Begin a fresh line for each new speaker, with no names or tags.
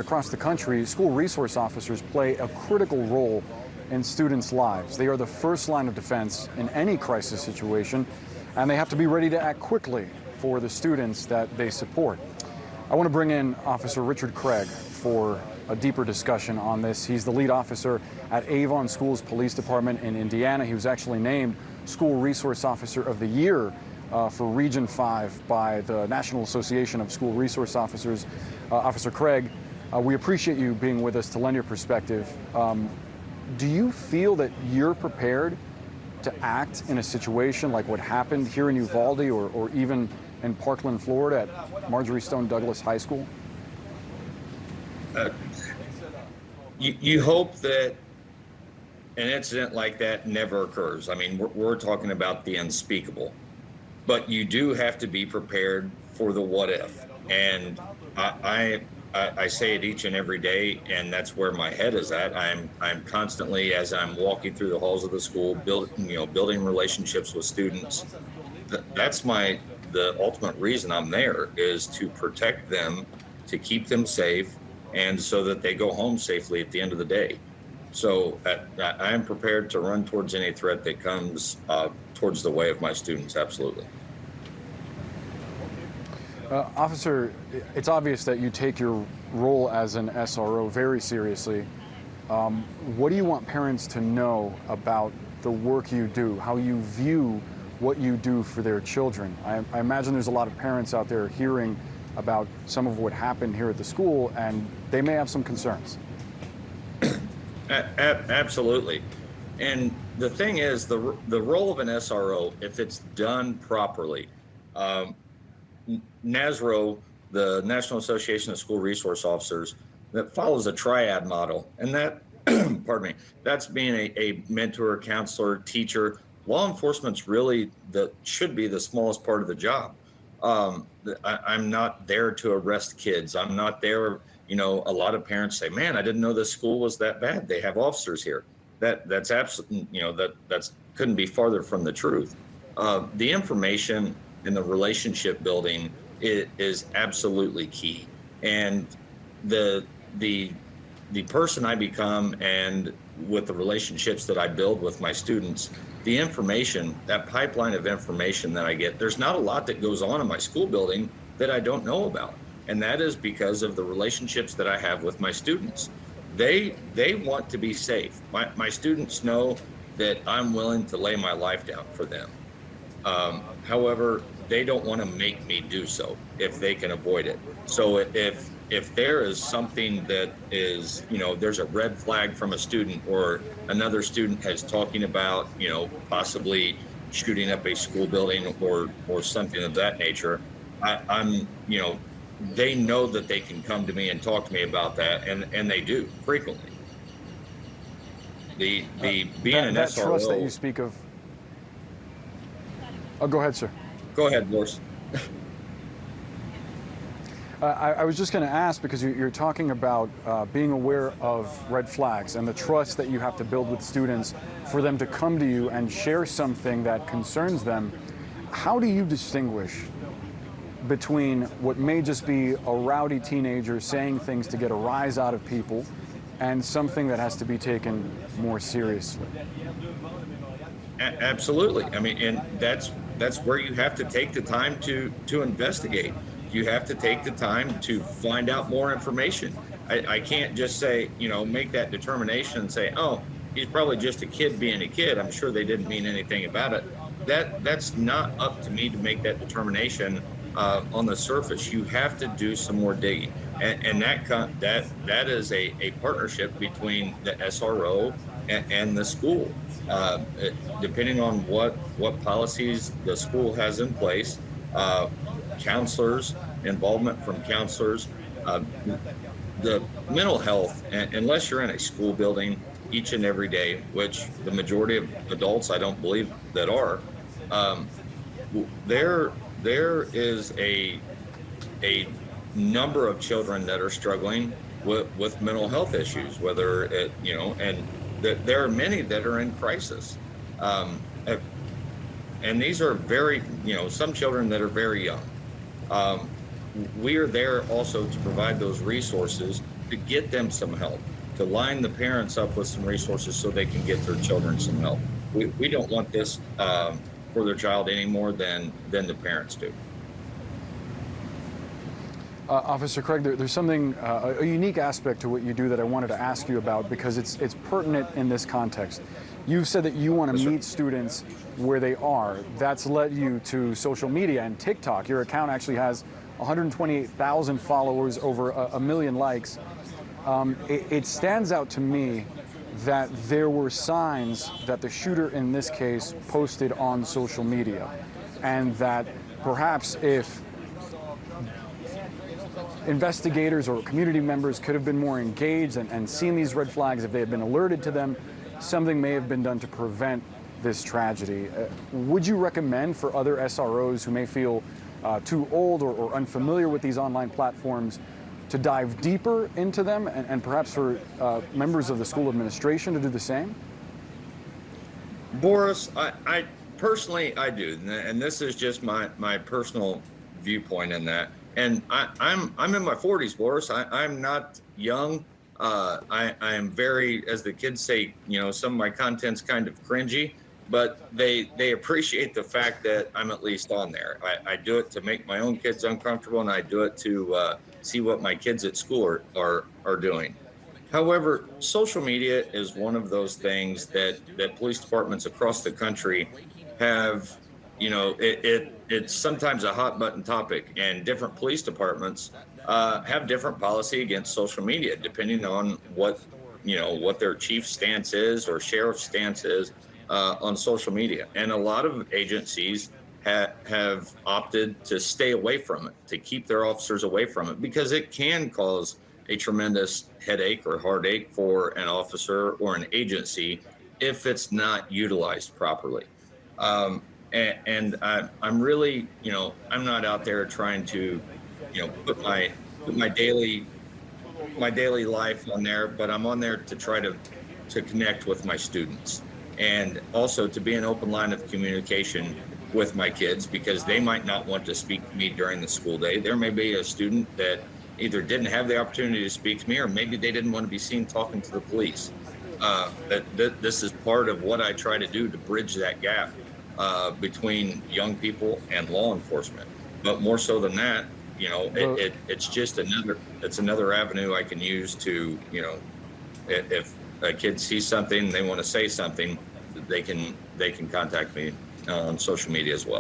Across the country, school resource officers play a critical role in students' lives. They are the first line of defense in any crisis situation, and they have to be ready to act quickly for the students that they support. I want to bring in Officer Richard Craig for a deeper discussion on this. He's the lead officer at Avon Schools Police Department in Indiana. He was actually named School Resource Officer of the Year for Region 5 by the National Association of School Resource Officers. Officer Craig, we appreciate you being with us to lend your perspective. Do you feel that you're prepared to act in a situation like what happened here in Uvalde or even in Parkland, Florida at Marjory Stone Douglas High School?
You hope that an incident like that never occurs. I mean, we're talking about the unspeakable, but you do have to be prepared for the what if. And I say it each and every day, and that's where my head is at. I'm constantly, as I'm walking through the halls of the school, building relationships with students. That's the ultimate reason I'm there, is to protect them, to keep them safe, and so that they go home safely at the end of the day. So I am prepared to run towards any threat that comes towards the way of my students. Absolutely.
Officer, it's obvious that you take your role as an SRO very seriously. What do you want parents to know about the work you do, how you view what you do for their children? I imagine there's a lot of parents out there hearing about some of what happened here at the school, and they may have some concerns.
Absolutely. And the thing is, the role of an SRO, if it's done properly, NASRO, the National Association of School Resource Officers, that follows a triad model. And that, pardon me, that's being a mentor, counselor, teacher. Law enforcement's really should be the smallest part of the job. I'm not there to arrest kids. I'm not there. A lot of parents say, man, I didn't know this school was that bad. They have officers here. That's absolutely, that's couldn't be farther from the truth. The information and the relationship building is absolutely key. And the person I become, and with the relationships that I build with my students, the information, that pipeline of information that I get, there's not a lot that goes on in my school building that I don't know about. And that is because of the relationships that I have with my students. They want to be safe. My students know that I'm willing to lay my life down for them. However, they don't want to make me do so if they can avoid it. So if there is something that is, there's a red flag from a student, or another student has talking about, possibly shooting up a school building or something of that nature, I'm they know that they can come to me and talk to me about that, and they do frequently. Being an
that
SRO.
Trust that you speak of. Oh, go ahead, sir.
Go ahead, Boris.
I was just going to ask, because you're talking about being aware of red flags and the trust that you have to build with students for them to come to you and share something that concerns them. How do you distinguish between what may just be a rowdy teenager saying things to get a rise out of people and something that has to be taken more seriously?
Absolutely. I mean, and that's where you have to take the time to investigate. You have to take the time to find out more information. I can't just say, make that determination and say, oh, he's probably just a kid being a kid. I'm sure they didn't mean anything about it. That's not up to me to make that determination on the surface. You have to do some more digging, and that is a partnership between the SRO and the school. Depending on what policies the school has in place, counselors, involvement from counselors, the mental health, unless you're in a school building each and every day, which the majority of adults I don't believe that are, there is a number of children that are struggling with mental health issues, whether it, and there are many that are in crisis. And these are very, some children that are very young. We are there also to provide those resources to get them some help, to line the parents up with some resources so they can get their children some help. We don't want this for their child any more than the parents do.
Officer Craig, there's something, a unique aspect to what you do that I wanted to ask you about because it's pertinent in this context. You've said that you want to meet students where they are. That's led you to social media and TikTok. Your account actually has 128,000 followers, over a million likes. It stands out to me that there were signs that the shooter in this case posted on social media, and that perhaps if investigators or community members could have been more engaged and seen these red flags, if they had been alerted to them, something may have been done to prevent this tragedy. Would you recommend for other SROs who may feel too old or unfamiliar with these online platforms to dive deeper into them, and perhaps for members of the school administration to do the same?
Boris, I personally, I do, and this is just my personal viewpoint in that. And I'm in my 40s, Boris. I'm not young. I am very, as the kids say, some of my content's kind of cringy, but they appreciate the fact that I'm at least on there. I do it to make my own kids uncomfortable, and I do it to see what my kids at school are doing. However, social media is one of those things that police departments across the country have. It's sometimes a hot button topic, and different police departments have different policy against social media, depending on what their chief stance is or sheriff's stance is on social media. And a lot of agencies have opted to stay away from it, to keep their officers away from it, because it can cause a tremendous headache or heartache for an officer or an agency if it's not utilized properly. And I'm really, I'm not out there trying to, put my daily life on there, but I'm on there to try to connect with my students, and also to be an open line of communication with my kids, because they might not want to speak to me during the school day. There may be a student that either didn't have the opportunity to speak to me, or maybe they didn't want to be seen talking to the police. This is part of what I try to do to bridge that gap between young people and law enforcement. But more so than that, it's just another avenue I can use to, if a kid sees something, they want to say something, they can contact me on social media as well.